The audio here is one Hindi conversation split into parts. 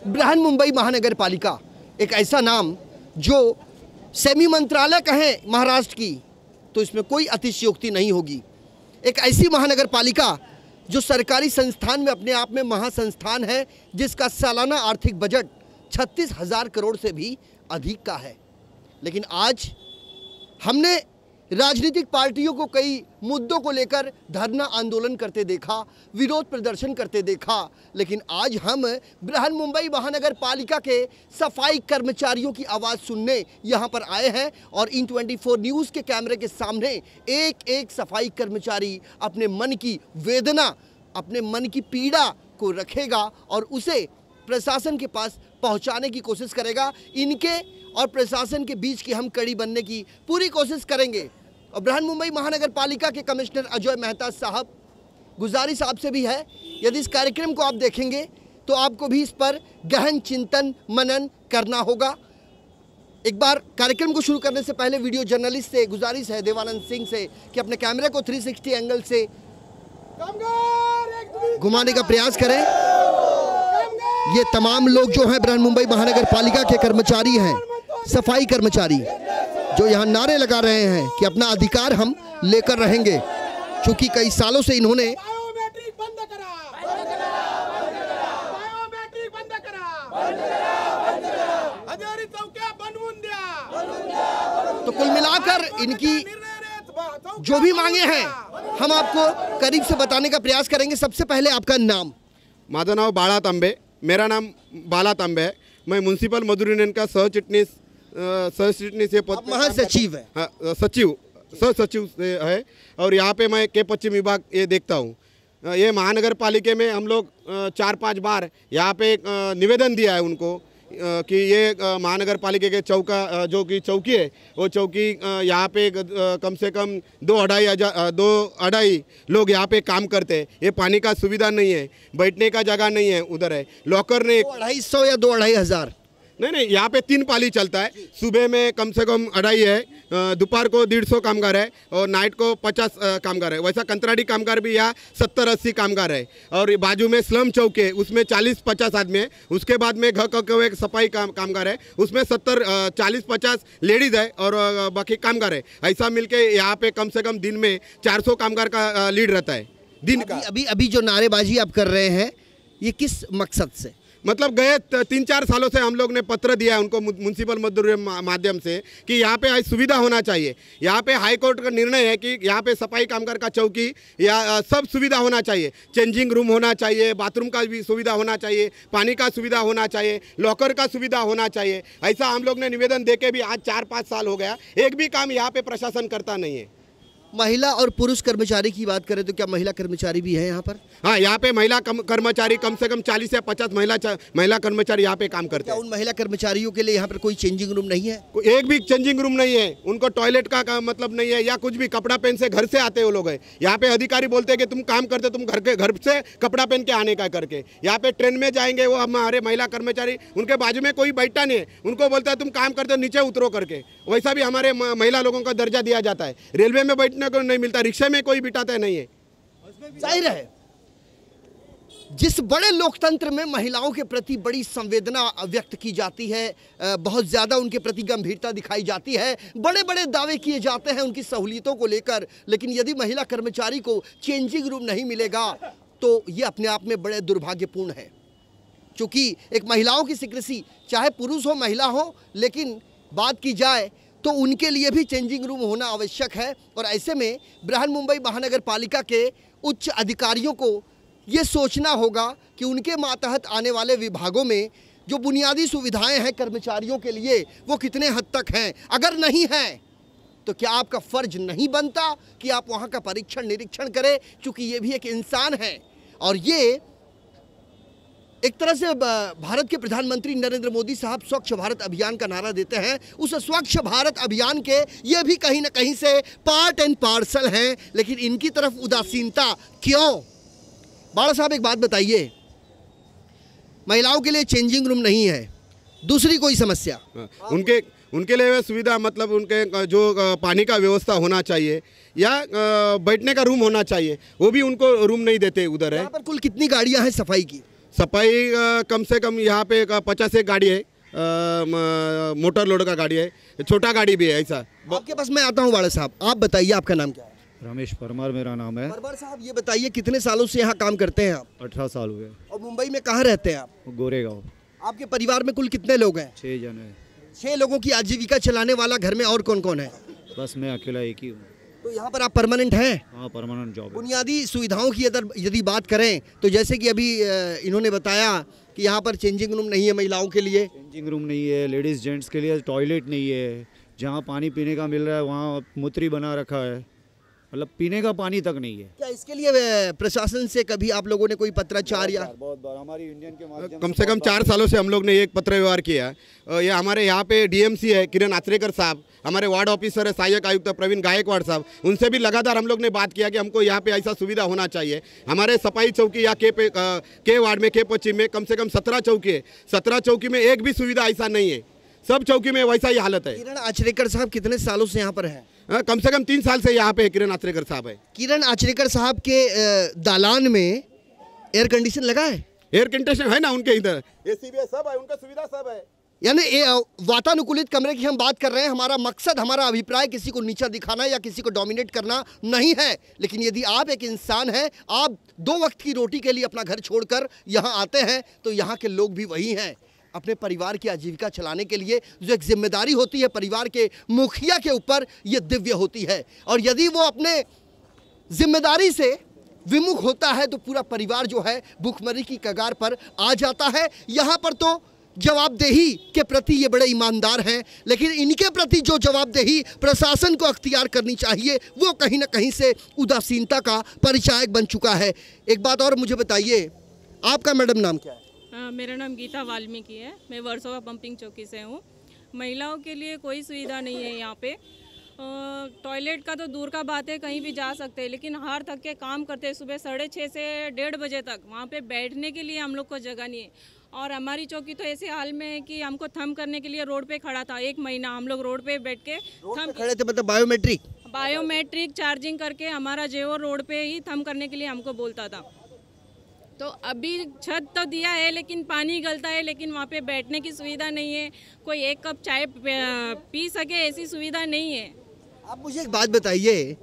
बृहन मुंबई महानगर पालिका एक ऐसा नाम जो सेमी मंत्रालय कहें महाराष्ट्र की तो इसमें कोई अतिशयोक्ति नहीं होगी। एक ऐसी महानगर पालिका जो सरकारी संस्थान में अपने आप में महासंस्थान है, जिसका सालाना आर्थिक बजट 36,000 करोड़ से भी अधिक का है। लेकिन आज हमने राजनीतिक पार्टियों को कई मुद्दों को लेकर धरना आंदोलन करते देखा, विरोध प्रदर्शन करते देखा, लेकिन आज हम बृहन मुंबई महानगर पालिका के सफाई कर्मचारियों की आवाज़ सुनने यहाँ पर आए हैं और इन 24 न्यूज़ के कैमरे के सामने एक एक सफाई कर्मचारी अपने मन की वेदना, अपने मन की पीड़ा को रखेगा और उसे प्रशासन के पास पहुँचाने की कोशिश करेगा। इनके और प्रशासन के बीच की हम कड़ी बनने की पूरी कोशिश करेंगे। और बृहन मुंबई महानगर पालिका के कमिश्नर अजय मेहता साहब, गुजारिश आपसे भी है, यदि इस कार्यक्रम को आप देखेंगे तो आपको भी इस पर गहन चिंतन मनन करना होगा। एक बार कार्यक्रम को शुरू करने से पहले वीडियो जर्नलिस्ट से गुजारिश है, देवानंद सिंह से, कि अपने कैमरे को 360 एंगल से घुमाने का प्रयास करें। ये तमाम लोग जो हैं बृहन मुंबई महानगर पालिका के कर्मचारी हैं, सफाई कर्मचारी, जो यहाँ नारे लगा रहे हैं कि अपना अधिकार हम लेकर रहेंगे, क्योंकि कई सालों से इन्होंने तो कुल मिलाकर इनकी जो भी मांगे हैं हम आपको करीब से बताने का प्रयास करेंगे। सबसे पहले आपका नाम? माझं नाव बाळा तांबे, मेरा नाम बाला तांबे है। मैं म्यूनसिपल मजदूर यूनियन का सहचिटनीस ये पद महासचिव है। हाँ, सह सचिव है और यहाँ पे मैं के पश्चिम विभाग ये देखता हूँ। ये महानगर पालिका में हम लोग 4-5 बार यहाँ पे निवेदन दिया है उनको कि ये महानगर पालिका के जो कि चौकी है वो चौकी यहाँ पे कम से कम 2-2.5 लोग यहाँ पे काम करते हैं। ये पानी का सुविधा नहीं है, बैठने का जगह नहीं है, उधर है लॉकर ने 2,250 या 2,250 नहीं, यहाँ पे 3 पाली चलता है। सुबह में कम से कम 2.5 है, दोपहर को 150 कामगार है और नाइट को 50 कामगार है। वैसा कंत्राटी कामगार भी यहाँ 70-80 कामगार है और बाजू में स्लम चौक है, उसमें 40-50 आदमी है। उसके बाद में एक सफाई कामगार है, उसमें 40-50 लेडीज़ है और बाकी कामगार है। ऐसा मिलके यहाँ पे कम से कम दिन में 400 कामगार का लीड रहता है दिन का। अभी जो नारेबाजी आप कर रहे हैं ये किस मकसद से? मतलब गए 3-4 सालों से हम लोग ने पत्र दिया है उनको म्यूनसिपल मजदूर माध्यम से कि यहाँ पे सुविधा होना चाहिए। यहाँ पे हाई कोर्ट का निर्णय है कि यहाँ पे सफाई कामगार का चौकी या सब सुविधा होना चाहिए, चेंजिंग रूम होना चाहिए, बाथरूम का भी सुविधा होना चाहिए, पानी का सुविधा होना चाहिए, लॉकर का सुविधा होना चाहिए। ऐसा हम लोग ने निवेदन दे के भी आज 4-5 साल हो गया, एक भी काम यहाँ पे प्रशासन करता नहीं है। महिला और पुरुष कर्मचारी की बात करें तो क्या महिला कर्मचारी भी है यहाँ पर? हाँ, यहाँ पे महिला कर्मचारी कम से कम 40 या 50 महिला कर्मचारी यहाँ पे काम करते हैं। उन महिला कर्मचारियों के लिए यहाँ पर कोई चेंजिंग रूम नहीं है? एक भी चेंजिंग रूम नहीं है, उनको टॉयलेट का मतलब नहीं है या कुछ भी। कपड़ा पहन से घर से आते वो लोग हैं। यहाँ पे अधिकारी बोलते हैं कि तुम काम करते, तुम घर से कपड़ा पहन के आने का करके। यहाँ पे ट्रेन में जाएंगे वो हमारे महिला कर्मचारी, उनके बाजू में कोई बैठा नहीं है, उनको बोलता है तुम काम करते नीचे उतरो करके। वैसा भी हमारे महिला लोगों का दर्जा दिया जाता है। रेलवे में बैठने को नहीं मिलता, रिक्शा में कोई बिठाता नहीं है। जाहिर है जिस बड़े लोकतंत्र में महिलाओं के प्रति बड़ी संवेदना व्यक्त की जाती है, बहुत ज़्यादा उनके प्रति गंभीरता दिखाई जाती है, बड़े बड़े दावे किए जाते हैं उनकी सहूलियतों को लेकर, लेकिन यदि महिला कर्मचारी को चेंजिंग रूम नहीं मिलेगा तो ये अपने आप में बड़े दुर्भाग्यपूर्ण है। क्योंकि एक महिलाओं की सिक्रेसी, चाहे पुरुष हो महिला हो, लेकिन बात की जाए तो उनके लिए भी चेंजिंग रूम होना आवश्यक है। और ऐसे में बृहन मुंबई महानगर पालिका के उच्च अधिकारियों को ये सोचना होगा कि उनके मातहत आने वाले विभागों में जो बुनियादी सुविधाएं हैं कर्मचारियों के लिए वो कितने हद तक हैं। अगर नहीं हैं तो क्या आपका फ़र्ज नहीं बनता कि आप वहाँ का परीक्षण निरीक्षण करें, क्योंकि ये भी एक इंसान है। और ये एक तरह से भारत के प्रधानमंत्री नरेंद्र मोदी साहब स्वच्छ भारत अभियान का नारा देते हैं, उस स्वच्छ भारत अभियान के ये भी कहीं ना कहीं से पार्ट एंड पार्सल हैं, लेकिन इनकी तरफ उदासीनता क्यों? बाला साहब एक बात बताइए, महिलाओं के लिए चेंजिंग रूम नहीं है, दूसरी कोई समस्या? उनके लिए सुविधा मतलब उनके जो पानी का व्यवस्था होना चाहिए या बैठने का रूम होना चाहिए, वो भी उनको रूम नहीं देते उधर है। यहाँ पर कुल कितनी गाड़ियाँ हैं सफाई की? सफाई कम से कम यहाँ पे 50 एक गाड़ी है, मोटर लोड का गाड़ी है, छोटा गाड़ी भी है ऐसा। आपके पास मैं आता हूँ वाड़ा साहब, आप बताइए आपका नाम क्या है? रमेश परमार मेरा नाम है। परमार साहब ये बताइए कितने सालों से यहाँ काम करते हैं आप? 18 साल हुए। और मुंबई में कहाँ रहते हैं आप? गोरेगांव। आपके परिवार में कुल कितने लोग हैं? 6 जन है। 6 लोगों की आजीविका चलाने वाला घर में और कौन कौन है? बस मैं अकेला एक ही हूँ। तो यहाँ पर आप परमानेंट हैं? हाँ, परमानेंट जॉब है। बुनियादी सुविधाओं की यदि बात करें तो जैसे कि अभी इन्होंने बताया कि यहाँ पर चेंजिंग रूम नहीं है महिलाओं के लिए, चेंजिंग रूम नहीं है, लेडीज़ जेंट्स के लिए टॉयलेट नहीं है, जहाँ पानी पीने का मिल रहा है वहाँ मूत्री बना रखा है, मतलब पीने का पानी तक नहीं है। क्या इसके लिए प्रशासन से कभी आप लोगों ने कोई पत्राचार या? बहुत बार हमारी यूनियन के माध्यम कम से कम 4 सालों से हम लोग ने एक पत्र व्यवहार किया। ये हमारे यहाँ पे डीएमसी है किरण आचरेकर साहब, हमारे वार्ड ऑफिसर है सहायक आयुक्त प्रवीण गायकवाड़ साहब, उनसे भी लगातार हम लोग ने बात किया कि हमको यहाँ पे ऐसा सुविधा होना चाहिए। हमारे सफाई चौकी या के वार्ड में, के पश्चिम में कम से कम 17 चौकी है, 17 चौकी में एक भी सुविधा ऐसा नहीं है, सब चौकी में वैसा ही हालत है। किरण आचरेकर साहब कितने सालों से यहाँ पर हैं? कम से कम 3 साल से यहाँ पे किरण आचरेकर साहब है। किरण आचरेकर साहब के दालान में एयर कंडीशन लगा है? एयर कंडीशन है ना उनके इधर, एसी भी है, सब है, उनका सुविधा सब है। यानी वातानुकूलित कमरे की हम बात कर रहे हैं। हमारा मकसद, हमारा अभिप्राय किसी को नीचा दिखाना या किसी को डोमिनेट करना नहीं है, लेकिन यदि आप एक इंसान हैं, आप 2 वक्त की रोटी के लिए अपना घर छोड़कर यहाँ आते हैं, तो यहाँ के लोग भी वही हैं। अपने परिवार की आजीविका चलाने के लिए जो एक जिम्मेदारी होती है परिवार के मुखिया के ऊपर, ये दिव्य होती है। और यदि वो अपने जिम्मेदारी से विमुख होता है तो पूरा परिवार जो है भूखमरी की कगार पर आ जाता है। यहाँ पर तो जवाबदेही के प्रति ये बड़े ईमानदार हैं, लेकिन इनके प्रति जो जवाबदेही प्रशासन को अख्तियार करनी चाहिए वो कहीं ना कहीं से उदासीनता का परिचायक बन चुका है। एक बात और मुझे बताइए, आपका मैडम नाम क्या है? मेरा नाम गीता वाल्मीकि है, मैं वर्सोवा पंपिंग चौकी से हूँ। महिलाओं के लिए कोई सुविधा नहीं है यहाँ पे। टॉयलेट का तो दूर का बात है, कहीं भी जा सकते हैं, लेकिन हार थक के काम करते हैं सुबह 6:30 से 1:30 बजे तक, वहाँ पे बैठने के लिए हम लोग को जगह नहीं है। और हमारी चौकी तो ऐसे हाल में है कि हमको थंब करने के लिए रोड पे खड़ा था। 1 महीना हम लोग रोड पे बैठ के थंब खड़े थे, मतलब बायोमेट्रिक चार्जिंग करके हमारा जेओ रोड पे ही थंब करने के लिए हमको बोलता था। तो अभी छत तो दिया है लेकिन पानी गलता है, लेकिन वहाँ पे बैठने की सुविधा नहीं है, कोई 1 कप चाय पी सके ऐसी सुविधा नहीं है। आप मुझे एक बात बताइए,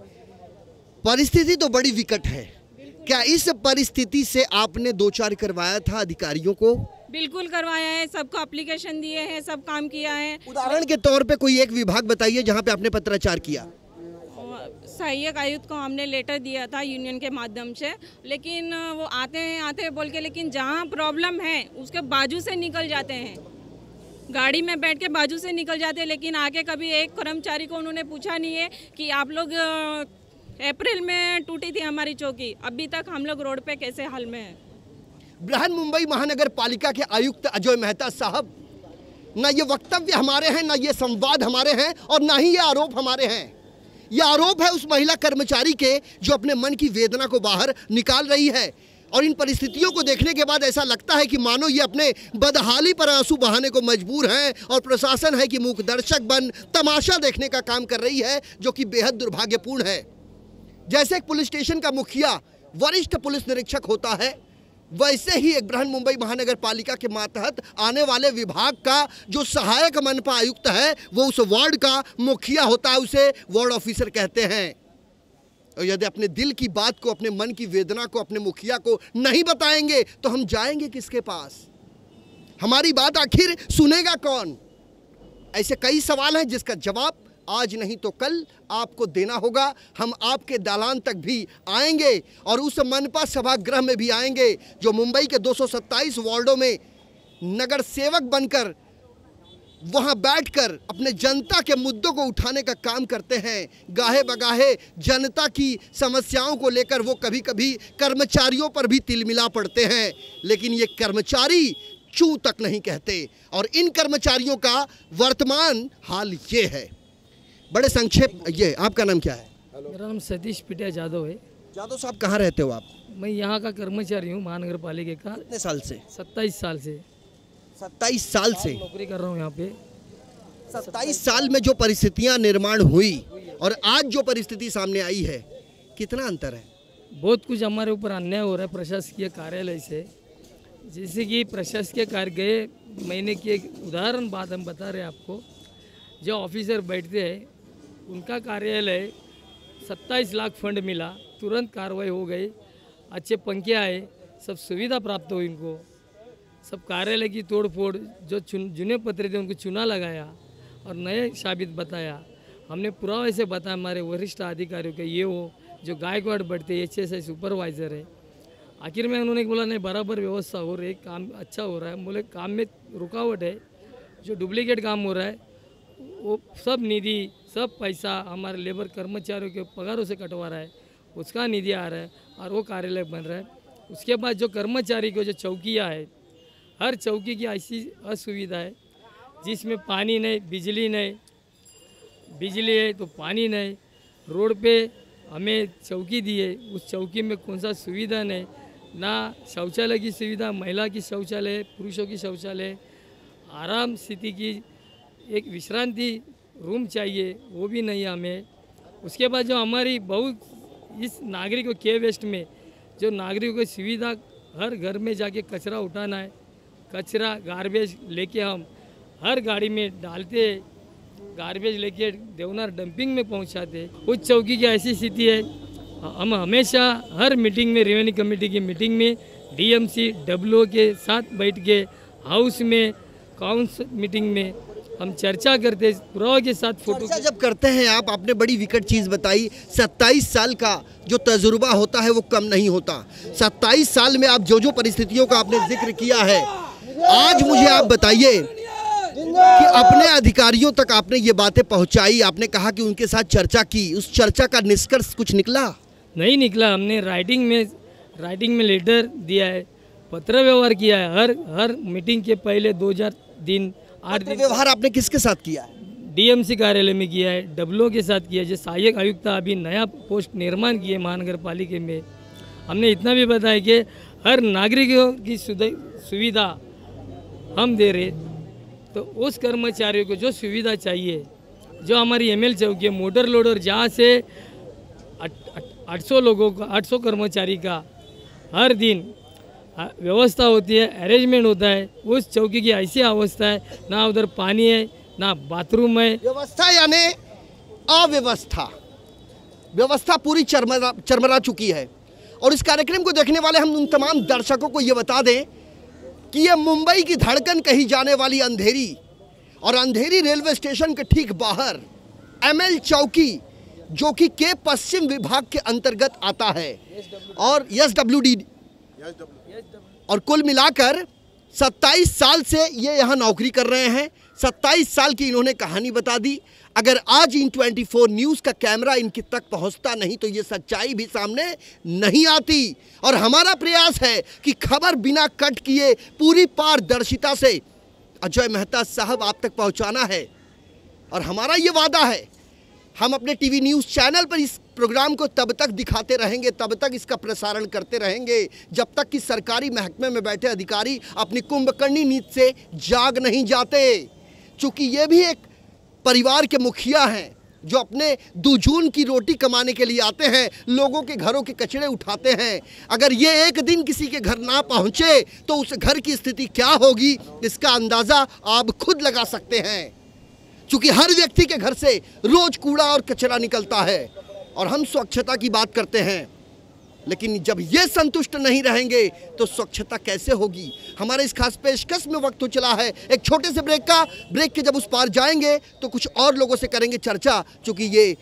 परिस्थिति तो बड़ी विकट है, क्या इस परिस्थिति से आपने 2-4 करवाया था अधिकारियों को? बिल्कुल करवाया है, सबको एप्लीकेशन दिए हैं, सब काम किया है। उदाहरण के तौर पे कोई एक विभाग बताइए जहाँ पे आपने पत्राचार किया। सहायक आयुक्त को हमने लेटर दिया था यूनियन के माध्यम से, लेकिन वो आते हैं बोल के, लेकिन जहाँ प्रॉब्लम है उसके बाजू से निकल जाते हैं, गाड़ी में बैठ के बाजू से निकल जाते हैं, लेकिन आगे कभी एक कर्मचारी को उन्होंने पूछा नहीं है कि आप लोग अप्रैल में टूटी थी हमारी चौकी, अभी तक हम लोग रोड पे कैसे हाल में हैं। बृहन मुंबई महानगर पालिका के आयुक्त अजय मेहता साहब, ना ये वक्तव्य हमारे हैं, ना ये संवाद हमारे हैं, और ना ही ये आरोप हमारे हैं। ये आरोप है उस महिला कर्मचारी के जो अपने मन की वेदना को बाहर निकाल रही है। और इन परिस्थितियों को देखने के बाद ऐसा लगता है कि मानो ये अपने बदहाली पर आंसू बहाने को मजबूर हैं, और प्रशासन है कि मूक दर्शक बन तमाशा देखने का काम कर रही है, जो कि बेहद दुर्भाग्यपूर्ण है। जैसे एक पुलिस स्टेशन का मुखिया वरिष्ठ पुलिस निरीक्षक होता है, वैसे ही एक बृहन मुंबई महानगर पालिका के मातहत आने वाले विभाग का जो सहायक मनपा आयुक्त है वो उस वार्ड का मुखिया होता है, उसे वार्ड ऑफिसर कहते हैं। और यदि अपने दिल की बात को, अपने मन की वेदना को अपने मुखिया को नहीं बताएंगे तो हम जाएंगे किसके पास? हमारी बात आखिर सुनेगा कौन? ऐसे कई सवाल हैं जिसका जवाब आज नहीं तो कल आपको देना होगा। हम आपके दालान तक भी आएंगे और उस मनपा सभागृह में भी आएंगे जो मुंबई के 227 वार्डों में नगर सेवक बनकर वहां बैठकर अपने जनता के मुद्दों को उठाने का काम करते हैं। गाहे बगाहे जनता की समस्याओं को लेकर वो कभी कभी कर्मचारियों पर भी तिलमिला पड़ते हैं, लेकिन ये कर्मचारी चू तक नहीं कहते। और इन कर्मचारियों का वर्तमान हाल ये है। बड़े संक्षेप, ये आपका नाम क्या है? मेरा नाम सतीश पिटिया जादव है। जादव साहब कहाँ रहते हो आप? मैं यहाँ का कर्मचारी हूँ महानगर पालिका का। कितने साल से? 27 साल से। 27 साल से नौकरी कर रहा हूँ यहाँ पे। 27 साल में जो परिस्थितियाँ निर्माण हुई और आज जो परिस्थिति सामने आई है, कितना अंतर है? बहुत कुछ हमारे ऊपर अन्याय हो रहा है प्रशासकीय कार्यालय से। जैसे कि प्रशासकीय कार्य गए महीने की एक उदाहरण बात हम बता रहे हैं आपको। जो ऑफिसर बैठते हैं उनका कार्यालय 27 लाख फंड मिला, तुरंत कार्रवाई हो गई, अच्छे पंखे आए, सब सुविधा प्राप्त हुई इनको। सब कार्यालय की तोड़ फोड़, जो जुने पत्र थे उनको चुना लगाया और नए साबित बताया। हमने पुरावे से बताया हमारे वरिष्ठ अधिकारियों के, ये वो जो गायकवाड़ बढ़ते HSI सुपरवाइज़र है। आखिर में उन्होंने बोला नहीं बराबर व्यवस्था हो रही, काम अच्छा हो रहा है। बोले काम में रुकावट है, जो डुप्लीकेट काम हो रहा है वो सब निधि सब पैसा हमारे लेबर कर्मचारियों के पगारों से कटवा रहा है, उसका निधि आ रहा है और वो कार्यालय बन रहा है। उसके बाद जो कर्मचारी को जो चौकियाँ है, हर चौकी की ऐसी असुविधा है जिसमें पानी नहीं, बिजली नहीं, बिजली है तो पानी नहीं, रोड पे हमें चौकी दी है, उस चौकी में कौन सा सुविधा नहीं, ना शौचालय की सुविधा, महिला की शौचालय, पुरुषों की शौचालय, आराम स्थिति की एक विश्रांति रूम चाहिए, वो भी नहीं हमें। उसके बाद जो हमारी बहुत इस नागरिकों के वेस्ट में जो नागरिकों की सुविधा, हर घर में जाके कचरा उठाना है, कचरा गार्बेज लेके हम हर गाड़ी में डालते, गार्बेज लेके देवनार डंपिंग में पहुंचाते। उस चौकी की ऐसी स्थिति है, हम हमेशा हर मीटिंग में, रेवेन्यू कमेटी की मीटिंग में DMC WO के साथ बैठ के, हाउस में काउंसिल मीटिंग में हम चर्चा करते, पुरावा के साथ फोटो चर्चा जब करते हैं आप, आपने बड़ी विकट चीज़ बताई। 27 साल का जो तजुर्बा होता है वो कम नहीं होता। 27 साल में आप जो परिस्थितियों का आपने जिक्र किया है, आज मुझे आप बताइए कि अपने अधिकारियों तक आपने ये बातें पहुंचाई, आपने कहा कि उनके साथ चर्चा की, उस चर्चा का निष्कर्ष कुछ निकला? नहीं निकला। हमने राइटिंग में लेटर दिया है, पत्र व्यवहार किया है, हर मीटिंग के पहले 2000 दिन 8 दिन व्यवहार आपने किसके साथ किया है? DMC कार्यालय में किया है, WO के साथ किया है। जो सहायक आयुक्त अभी नया पोस्ट निर्माण किए महानगर पालिका में, हमने इतना भी बताया कि हर नागरिकों की सुविधा हम दे रहे, तो उस कर्मचारियों को जो सुविधा चाहिए, जो हमारी ML चौकी है, मोटर लोडर जहाँ से 800 लोगों का, 800 कर्मचारी का हर दिन व्यवस्था होती है, अरेंजमेंट होता है। उस चौकी की ऐसी अवस्था है, ना उधर पानी है, ना बाथरूम है। व्यवस्था यानी अव्यवस्था, व्यवस्था पूरी चरमरा चुकी है। और इस कार्यक्रम को देखने वाले हम उन तमाम दर्शकों को ये बता दें कि ये मुंबई की धड़कन कही जाने वाली अंधेरी, और अंधेरी रेलवे स्टेशन के ठीक बाहर ML चौकी, जो कि के पश्चिम विभाग के अंतर्गत आता है, और SWD, और कुल मिलाकर 27 साल से ये यहाँ नौकरी कर रहे हैं। 27 साल की इन्होंने कहानी बता दी। अगर आज इन 24 न्यूज़ का कैमरा इनके तक पहुँचता नहीं तो ये सच्चाई भी सामने नहीं आती। और हमारा प्रयास है कि खबर बिना कट किए पूरी पारदर्शिता से अजय मेहता साहब आप तक पहुँचाना है। और हमारा ये वादा है, हम अपने TV न्यूज़ चैनल पर इस प्रोग्राम को तब तक दिखाते रहेंगे, तब तक इसका प्रसारण करते रहेंगे, जब तक कि सरकारी महकमे में बैठे अधिकारी अपनी कुंभकर्णी नींद से जाग नहीं जाते। चूँकि ये भी एक परिवार के मुखिया हैं जो अपने दूजून की रोटी कमाने के लिए आते हैं, लोगों के घरों के कचरे उठाते हैं। अगर ये एक दिन किसी के घर ना पहुँचे तो उस घर की स्थिति क्या होगी, इसका अंदाज़ा आप खुद लगा सकते हैं। चूँकि हर व्यक्ति के घर से रोज कूड़ा और कचरा निकलता है, और हम स्वच्छता की बात करते हैं, लेकिन जब ये संतुष्ट नहीं रहेंगे तो स्वच्छता कैसे होगी। हमारे इस खास पेशकश में वक्त हो चला है एक छोटे से ब्रेक के जब उस पार जाएंगे तो कुछ और लोगों से करेंगे चर्चा, चूँकि ये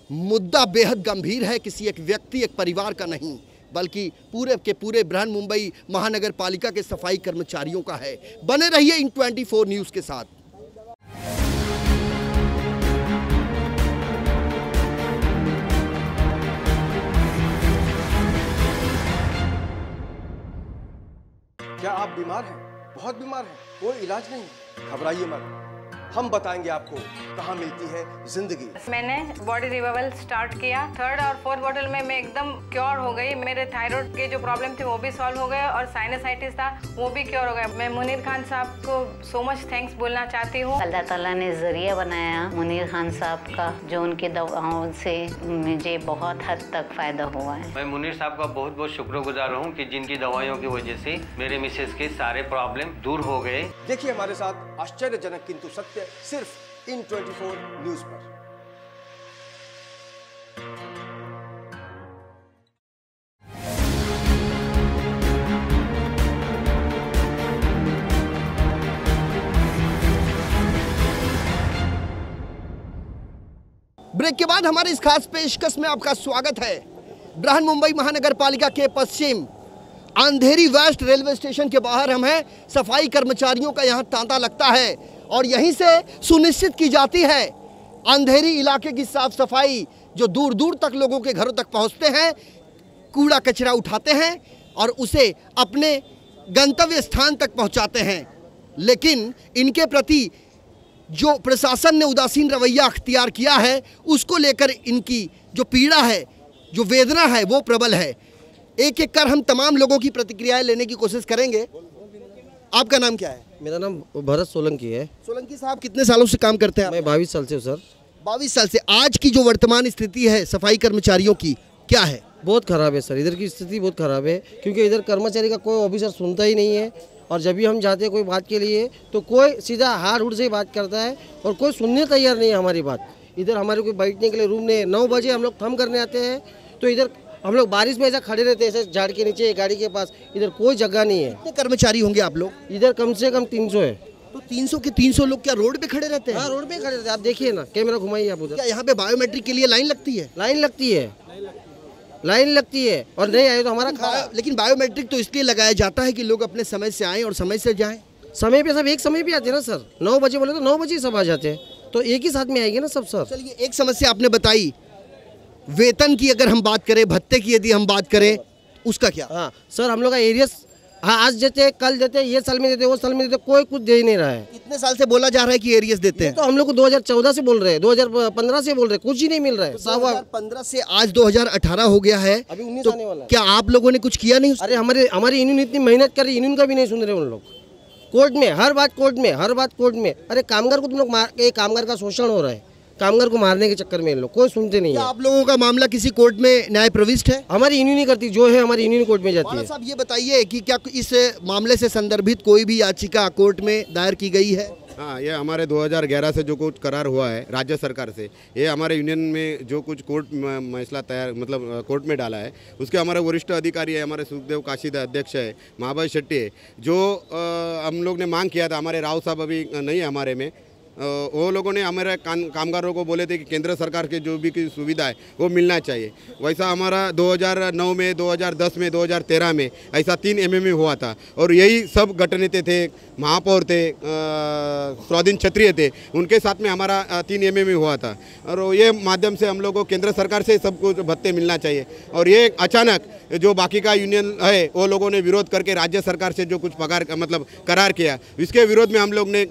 मुद्दा बेहद गंभीर है, किसी एक व्यक्ति, एक परिवार का नहीं, बल्कि पूरे के पूरे बृहन मुंबई महानगर पालिका के सफाई कर्मचारियों का है। बने रहिए इन 24 न्यूज़ के साथ। क्या आप बीमार हैं? बहुत बीमार हैं? कोई इलाज नहीं, घबराइए मत। हम बताएंगे आपको कहाँ मिलती है जिंदगी। मैंने बॉडी रिवाइवल स्टार्ट किया, 3rd और 4th बॉटल में मैं एकदम क्योर हो गई। मेरे थायराइड के जो प्रॉब्लम थी वो भी सॉल्व हो गए और साइनसाइटिस था वो भी क्योर हो गया। मैं मुनीर खान साहब को सो मच थैंक्स बोलना चाहती हूँ। अल्लाह ताला ने जरिया बनाया मुनीर खान साहब का, जो उनकी दवाओं से मुझे बहुत हद तक फायदा हुआ है। मैं मुनीर साहब का बहुत बहुत शुक्रगुजार हूँ कि जिनकी दवाइयों की वजह से मेरे मिसेस के सारे प्रॉब्लम दूर हो गए। देखिए हमारे साथ आश्चर्यजनक किंतु सत्य सिर्फ इन 24 न्यूज पर। ब्रेक के बाद हमारे इस खास पेशकश में आपका स्वागत है। बृहन मुंबई महानगर पालिका के पश्चिम अंधेरी वेस्ट रेलवे स्टेशन के बाहर हम हैं। सफाई कर्मचारियों का यहाँ तांता लगता है और यहीं से सुनिश्चित की जाती है अंधेरी इलाके की साफ सफाई, जो दूर दूर तक लोगों के घरों तक पहुँचते हैं, कूड़ा कचरा उठाते हैं और उसे अपने गंतव्य स्थान तक पहुँचाते हैं। लेकिन इनके प्रति जो प्रशासन ने उदासीन रवैया अख्तियार किया है, उसको लेकर इनकी जो पीड़ा है, जो वेदना है, वो प्रबल है। एक एक कर हम तमाम लोगों की प्रतिक्रियाएं लेने की कोशिश करेंगे। आपका नाम क्या है? मेरा नाम भरत सोलंकी है। सोलंकी साहब कितने सालों से काम करते हैं? मैं 22 साल से हूँ सर। 22 साल से। आज की जो वर्तमान स्थिति है सफाई कर्मचारियों की, क्या है? बहुत ख़राब है सर, इधर की स्थिति बहुत ख़राब है, क्योंकि इधर कर्मचारी का कोई ऑफिसर सुनता ही नहीं है और जब भी हम जाते हैं कोई बात के लिए तो कोई सीधा हाथ उड़ से ही बात करता है और कोई सुनने तैयार नहीं है हमारी बात। इधर हमारे को बैठने के लिए रूम नहीं है। 9 बजे हम लोग थम करने आते हैं तो इधर हम लोग बारिश में ऐसा खड़े रहते हैं, ऐसे झाड़ के नीचे गाड़ी के पास। इधर कोई जगह नहीं है। कितने कर्मचारी होंगे आप लोग? इधर कम से कम 300 है। तो 300 के 300 लोग क्या रोड पे खड़े रहते हैं? हाँ, रोड पे खड़े रहते हैं। आप देखिए ना, कैमरा घुमाइए आप उधर। क्या यहाँ पे बायोमेट्रिक के लिए लाइन लगती है? लाइन लगती है, लाइन लगती है और नहीं आए तो हमारा लेकिन बायोमेट्रिक तो इसलिए लगाया जाता है कि लोग अपने समय से आएं और समय से जाएं। समय पे सब एक समय पे आते हैं ना सर। 9 बजे बोले तो 9 बजे सब आ जाते हैं, तो एक ही साथ में आएंगे ना सब सर। चलिए, एक समस्या आपने बताई, वेतन की अगर हम बात करें, भत्ते की यदि हम बात करें, उसका क्या? हाँ सर, हम लोग का एरियस आज देते, कल देते, ये साल में देते, वो साल में देते, कोई कुछ दे ही नहीं रहा है। कितने साल से बोला जा रहा है कि एरियस देते हैं? तो हम लोग को 2014 से बोल रहे हैं, 2015 से बोल रहे हैं, कुछ ही नहीं मिल रहा है। 2015 से आज 2018 हो गया है, अभी 19 तो आने वाला है। क्या आप लोगों ने कुछ किया नहीं? अरे हमारी यूनियन इतनी मेहनत कर रही, यूनियन का भी नहीं सुन रहे उन लोग। कोर्ट में हर बात, कोर्ट में हर बात, कोर्ट में। अरे कामगार को तुम लोग कामगार का शोषण हो रहा है, कामगार को मारने के चक्कर में इन लोग कोई सुनते नहीं है। आप लोगों का मामला किसी कोर्ट में न्याय प्रविष्ट है? हमारी यूनियन ही करती, जो है हमारी यूनियन कोर्ट में जाती है। साहब ये बताइए कि क्या इस मामले से संदर्भित कोई भी याचिका कोर्ट में दायर की गई है? हाँ, ये हमारे 2011 से जो कुछ करार हुआ है राज्य सरकार से, ये हमारे यूनियन में जो कुछ कोर्ट मसला तैयार मतलब कोर्ट में डाला है, उसके हमारे वरिष्ठ अधिकारी है, हमारे सुखदेव काशीदा अध्यक्ष है, महाभाई शेट्टी है, जो हम लोग ने मांग किया था। हमारे राव साहब अभी नहीं है हमारे में, वो लोगों ने हमारे कामगारों को बोले थे कि केंद्र सरकार के जो भी की सुविधा है वो मिलना चाहिए। वैसा हमारा 2009 में, 2010 में, 2013 में ऐसा 3 MMA हुआ था और यही सब गठनेते थे, महापौर थे, स्वाधीन क्षत्रिय थे, उनके साथ में हमारा 3 MMA हुआ था। और ये माध्यम से हम लोग को केंद्र सरकार से सब कुछ भत्ते मिलना चाहिए। और ये अचानक जो बाकी का यूनियन है वो लोगों ने विरोध करके राज्य सरकार से जो कुछ पगार मतलब करार किया, इसके विरोध में हम लोग ने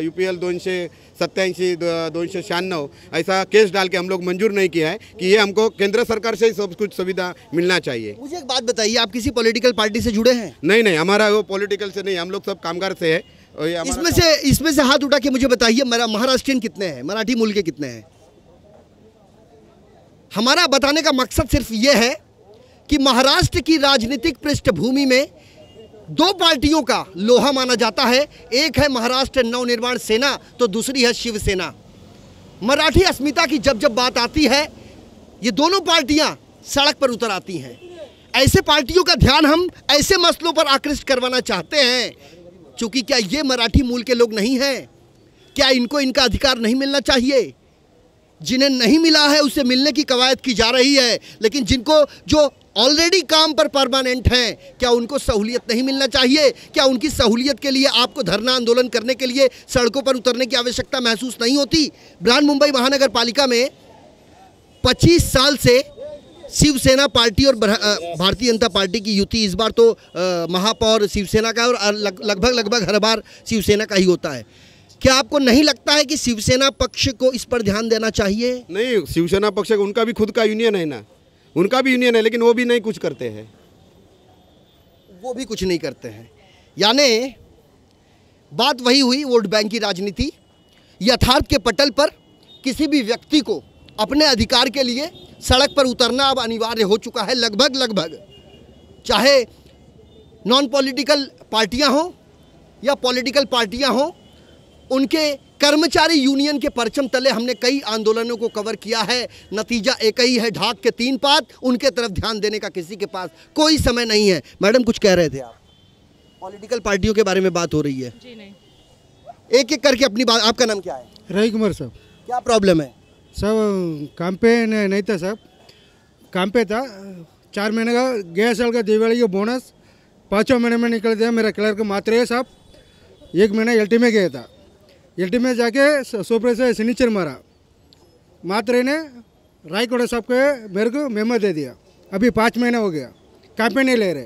UPL 287, 296 ऐसा केस डाल के हम लोग मंजूर नहीं किया है कि ये हमको केंद्र सरकार से सब कुछ सुविधा मिलना चाहिए। मुझे एक बात बताइए, आप किसी पॉलिटिकल पार्टी से जुड़े हैं? नहीं, हमारा वो पॉलिटिकल से नहीं, हम लोग सब कामगार से है। इसमें से हाथ उठा के मुझे बताइए, मेरा महाराष्ट्रियन कितने हैं, मराठी मूल के कितने हैं? हमारा बताने का मकसद सिर्फ ये है कि महाराष्ट्र की राजनीतिक पृष्ठभूमि में 2 पार्टियों का लोहा माना जाता है। एक है महाराष्ट्र नवनिर्माण सेना, तो दूसरी है शिवसेना। मराठी अस्मिता की जब जब बात आती है, ये दोनों पार्टियां सड़क पर उतर आती हैं। ऐसे पार्टियों का ध्यान हम ऐसे मसलों पर आकृष्ट करवाना चाहते हैं, क्योंकि क्या ये मराठी मूल के लोग नहीं हैं? क्या इनको इनका अधिकार नहीं मिलना चाहिए? जिन्हें नहीं मिला है उसे मिलने की कवायद की जा रही है, लेकिन जिनको जो ऑलरेडी काम पर परमानेंट हैं, क्या उनको सहूलियत नहीं मिलना चाहिए? क्या उनकी सहूलियत के लिए आपको धरना आंदोलन करने के लिए सड़कों पर उतरने की आवश्यकता महसूस नहीं होती? बृहन मुंबई महानगर पालिका में 25 साल से शिवसेना पार्टी और भारतीय जनता पार्टी की युति, इस बार तो महापौर शिवसेना का और लगभग हर बार शिवसेना का ही होता है। क्या आपको नहीं लगता है कि शिवसेना पक्ष को इस पर ध्यान देना चाहिए? नहीं, शिवसेना पक्ष उनका भी खुद का यूनियन है ना, उनका भी यूनियन है, लेकिन वो भी नहीं कुछ करते हैं, वो भी कुछ नहीं करते हैं। यानी बात वही हुई, वोट बैंक की राजनीति। यथार्थ के पटल पर किसी भी व्यक्ति को अपने अधिकार के लिए सड़क पर उतरना अब अनिवार्य हो चुका है, लगभग चाहे नॉन पॉलिटिकल पार्टियां हों या पॉलिटिकल पार्टियां हों। उनके कर्मचारी यूनियन के परचम तले हमने कई आंदोलनों को कवर किया है। नतीजा एक ही है, ढाक के 3 पात। उनके तरफ ध्यान देने का किसी के पास कोई समय नहीं है। मैडम कुछ कह रहे थे आप, पॉलिटिकल पार्टियों के बारे में बात हो रही है। जी नहीं, एक एक करके अपनी बात। आपका नाम क्या है? रवि कुमार साहब। क्या प्रॉब्लम है? सब काम पे नहीं था साहब, काम पे था। 4 महीने का गया साल का दिवाली का बोनस 5वें महीने में निकल दिया। मेरा क्लर्क मात्र है साहब, 1 महीना एलटी में गया था। एलटी में जाके सोपरे से सिग्नेचर मारा, मात्र ने रायकोड़ा साहब के मेरे को मेमो दे दिया। अभी 5 महीना हो गया, काम पे नहीं ले रहे,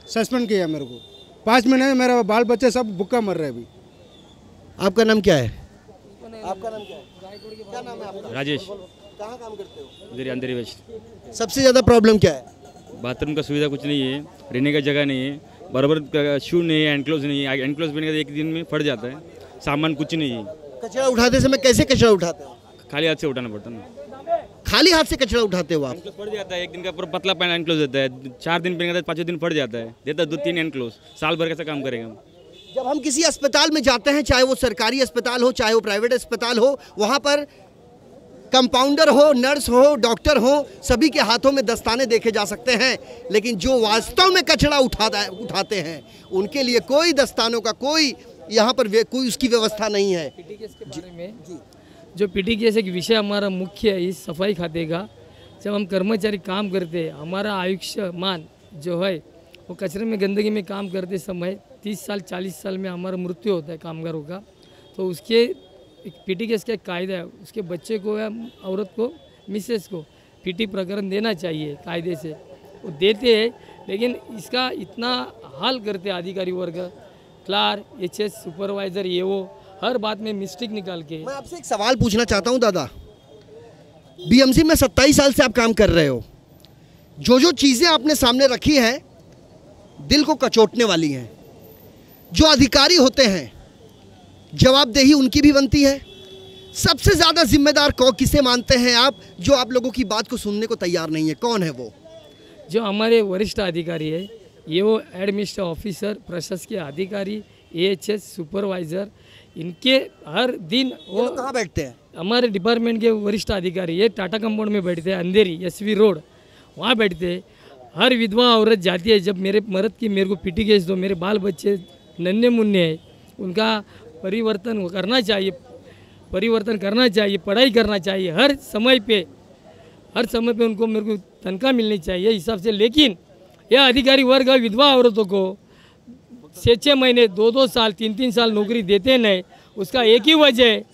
सस्पेंड किया मेरे को। 5 महीने में मेरा बाल बच्चे सब भूखा मर रहे अभी। आपका नाम क्या है? आपका नाम क्या है? क्या नाम है आपका? राजेश। कहाँ काम करते हो? इधर अंदर वेस्ट। सबसे ज़्यादा प्रॉब्लम क्या है? बाथरूम का सुविधा कुछ नहीं है, रहने का जगह नहीं है, बराबर शू नहीं है, एनक्लोज नहीं है। एनक्लोज पहने का 1 दिन में फट जाता है, सामान कुछ नहीं है। कचरा उठाते समय कैसे कचरा उठाते हो? खाली हाथ से उठाना पड़ता है। खाली हाथ से कचरा उठाते हो आप? एनक्लोज फट जाता है, 1 दिन का पूरा पतला पैन एनक्लोज देता है। 4 दिन पहनेगा 5वें दिन फट जाता है, देता 2-3 एनक्लोज। साल भर कैसा काम करेगा? जब हम किसी अस्पताल में जाते हैं, चाहे वो सरकारी अस्पताल हो चाहे वो प्राइवेट अस्पताल हो, वहाँ पर कंपाउंडर हो, नर्स हो, डॉक्टर हो, सभी के हाथों में दस्ताने देखे जा सकते हैं। लेकिन जो वास्तव में कचरा उठाते हैं उनके लिए कोई दस्तानों का कोई यहाँ पर कोई उसकी व्यवस्था नहीं है। पीटीकेएस के बारे में जो पीटीकेएस एक विषय हमारा मुख्य है इस सफाई खाते का। जब हम कर्मचारी काम करते हैं, हमारा आयुष्मान जो है वो कचरे में गंदगी में काम करते समय 30 साल 40 साल में हमारा मृत्यु होता है कामगारों का। तो उसके एक पीटीकेएस का एक कायदा है, उसके बच्चे को या औरत को, मिसेस को पीटी प्रकरण देना चाहिए कायदे से। वो देते हैं, लेकिन इसका इतना हाल करते अधिकारी वर्ग, क्लार्क, एचएस, सुपरवाइज़र, ये वो हर बात में मिस्टेक निकाल के। मैं आपसे एक सवाल पूछना चाहता हूं दादा, बीएमसी में 27 साल से आप काम कर रहे हो, जो चीज़ें आपने सामने रखी हैं दिल को कचोटने वाली हैं। जो अधिकारी होते हैं जवाबदेही उनकी भी बनती है। सबसे ज़्यादा जिम्मेदार किसे मानते हैं आप, जो आप लोगों की बात को सुनने को तैयार नहीं है? कौन है वो? जो हमारे वरिष्ठ अधिकारी है, ये वो एडमिनिस्ट्रेटिव ऑफिसर, प्रशासकीय अधिकारी, एएचएस, सुपरवाइज़र, इनके हर दिन वो कहाँ बैठते हैं? हमारे डिपार्टमेंट के वरिष्ठ अधिकारी ये टाटा कंपाउंड में बैठते हैं, अंधेरी एसवी रोड, वहाँ बैठते हैं। हर विधवा औरत जाती है, जब मेरे मर्द की मेरे को पीटीकेएस दो, मेरे बाल बच्चे नन्हे मुन्ने हैं, उनका परिवर्तन करना चाहिए, पढ़ाई करना चाहिए हर समय पे उनको मेरे को तनख्वाह मिलनी चाहिए हिसाब से। लेकिन यह अधिकारी वर्ग विधवा औरतों को 6-6 महीने, 2-2 साल, 3-3 साल नौकरी देते नहीं। उसका एक ही वजह है,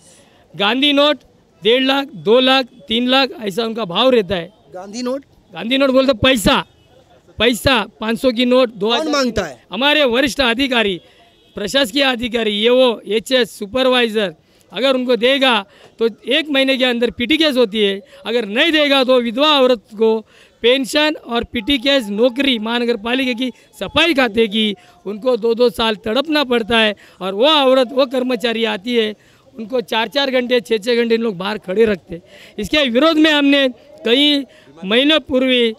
गांधी नोट 1.5 लाख, 2 लाख, 3 लाख ऐसा उनका भाव रहता है। गांधी नोट बोलते पैसा 500 की नोट 2000 मांगता है। हमारे वरिष्ठ अधिकारी, प्रशासकीय अधिकारी, ये वो एचएस, सुपरवाइज़र, अगर उनको देगा तो 1 महीने के अंदर पीटीकेएस होती है। अगर नहीं देगा तो विधवा औरत को पेंशन और पीटीकेएस नौकरी महानगर पालिका की सफाई खाते की उनको 2-2 साल तड़पना पड़ता है। और वो औरत, वो कर्मचारी आती है, उनको 4-4 घंटे, 6-6 घंटे लोग बाहर खड़े रखते। इसके विरोध में हमने कई महीनों पूर्वी,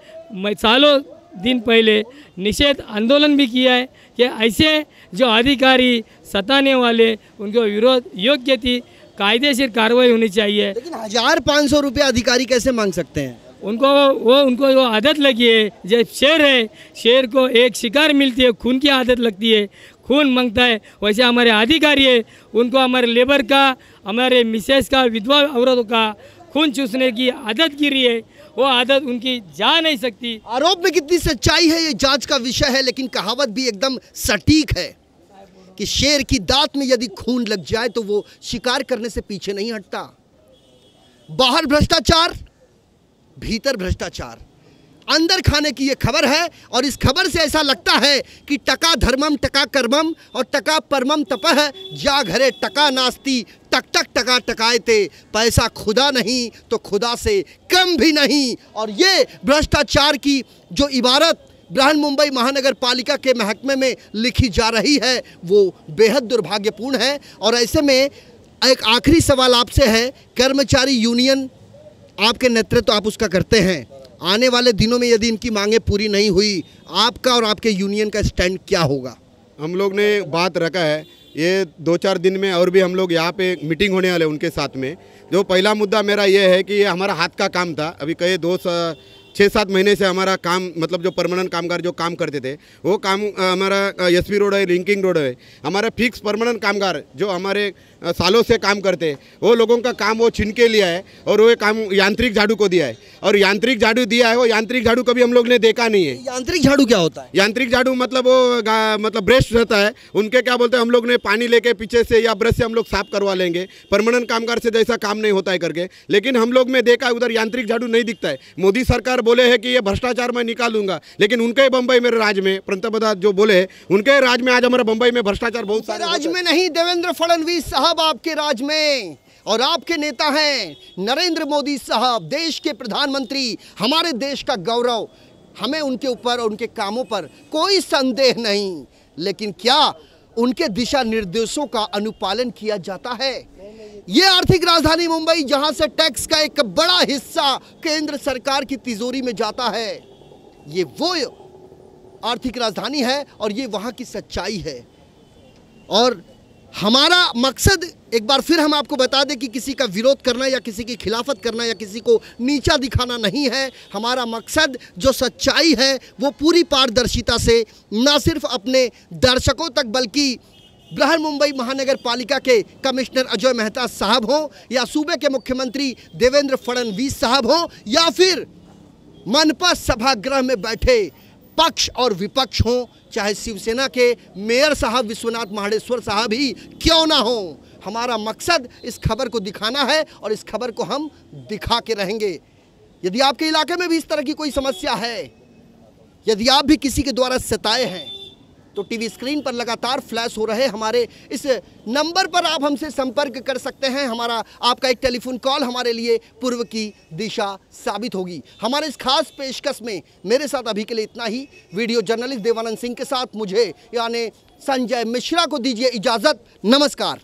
सालों दिन पहले निषेध आंदोलन भी किया है कि ऐसे जो अधिकारी सताने वाले, उनको विरोध योग्य थी, कायदेशीर कार्रवाई होनी चाहिए। लेकिन 1500 रुपये अधिकारी कैसे मांग सकते हैं? उनको वो आदत लगी है। जब शेर है, शेर को एक शिकार मिलती है, खून की आदत लगती है, खून मांगता है। वैसे हमारे अधिकारी है, उनको हमारे लेबर का, हमारे मिसेस का, विधवा औरतों का खून चूसने की आदत गिरी है। वो आदत उनकी जा नहीं सकती। आरोप में कितनी सच्चाई है ये जांच का विषय है, लेकिन कहावत भी एकदम सटीक है कि शेर की दांत में यदि खून लग जाए तो वो शिकार करने से पीछे नहीं हटता। बाहर भ्रष्टाचार, भीतर भ्रष्टाचार। अंदर खाने की ये खबर है। और इस खबर से ऐसा लगता है कि टका धर्मम टका कर्मम और टका परमम तपह जा घरे टका नास्ती टक टक टका टकायते, पैसा खुदा नहीं तो खुदा से कम भी नहीं। और ये भ्रष्टाचार की जो इबारत बृहन मुंबई महानगर पालिका के महकमे में लिखी जा रही है वो बेहद दुर्भाग्यपूर्ण है। और ऐसे में एक आखिरी सवाल आपसे है, कर्मचारी यूनियन आपके नेतृत्व आप उसका करते हैं, आने वाले दिनों में यदि इनकी मांगें पूरी नहीं हुई, आपका और आपके यूनियन का स्टैंड क्या होगा? हम लोग ने बात रखा है, ये 2-4 दिन में और भी हम लोग यहाँ पे मीटिंग होने वाले उनके साथ में। जो पहला मुद्दा मेरा ये है कि ये हमारा हाथ का काम था। अभी कई 6-7 महीने से हमारा काम, मतलब जो परमानेंट कामगार जो काम करते थे वो काम हमारा एसपी रोड है, लिंकिंग रोड है, हमारा फिक्स परमानेंट कामगार जो हमारे सालों से काम करते हैं वो लोगों का काम वो छीन के लिया है और वो काम यांत्रिक झाड़ू को दिया है। और यांत्रिक झाड़ू दिया है, वो यांत्रिक झाड़ू कभी हम लोग ने देखा नहीं है। यांत्रिक झाड़ू क्या होता है? यांत्रिक झाड़ू मतलब वो मतलब ब्रश रहता है, उनके क्या बोलते हैं, हम लोग ने पानी लेके पीछे से या ब्रश से हम लोग साफ करवा लेंगे, परमानेंट कामगार से जैसा काम नहीं होता है करके। लेकिन हम लोग में देखा उधर यांत्रिक झाड़ू नहीं दिखता है। मोदी सरकार बोले है कि ये भ्रष्टाचार मैं निकालूंगा, लेकिन उनके बम्बई मेरे राज्य में पंतप्रधान जो बोले उनके राज्य में आज हमारा बम्बई में भ्रष्टाचार बहुत सारे राज्य में नहीं, देवेंद्र फडणवीस साहब आपके राज्य में, और आपके नेता हैं नरेंद्र मोदी साहब, देश के प्रधानमंत्री, हमारे देश का गौरव। हमें उनके ऊपर और उनके कामों पर कोई संदेह नहीं, लेकिन क्या उनके दिशा निर्देशों का अनुपालन किया जाता है? ये आर्थिक राजधानी मुंबई जहां से टैक्स का एक बड़ा हिस्सा केंद्र सरकार की तिजोरी में जाता है, ये वो आर्थिक राजधानी है और ये वहां की सच्चाई है। और हमारा मकसद, एक बार फिर हम आपको बता दें कि किसी का विरोध करना या किसी की खिलाफत करना या किसी को नीचा दिखाना नहीं है। हमारा मकसद जो सच्चाई है वो पूरी पारदर्शिता से न सिर्फ अपने दर्शकों तक बल्कि बृहन मुंबई महानगर पालिका के कमिश्नर अजय मेहता साहब हों या सूबे के मुख्यमंत्री देवेंद्र फडणवीस साहब हों या फिर मनपा सभागृह में बैठे पक्ष और विपक्ष हों, चाहे शिवसेना के मेयर साहब विश्वनाथ महाडेश्वर साहब ही क्यों ना हो, हमारा मकसद इस खबर को दिखाना है और इस खबर को हम दिखा के रहेंगे। यदि आपके इलाके में भी इस तरह की कोई समस्या है, यदि आप भी किसी के द्वारा सताए हैं, तो टीवी स्क्रीन पर लगातार फ्लैश हो रहे हमारे इस नंबर पर आप हमसे संपर्क कर सकते हैं। हमारा आपका एक टेलीफोन कॉल हमारे लिए पूर्व की दिशा साबित होगी। हमारे इस खास पेशकश में मेरे साथ अभी के लिए इतना ही। वीडियो जर्नलिस्ट देवानंद सिंह के साथ मुझे यानी संजय मिश्रा को दीजिए इजाज़त। नमस्कार।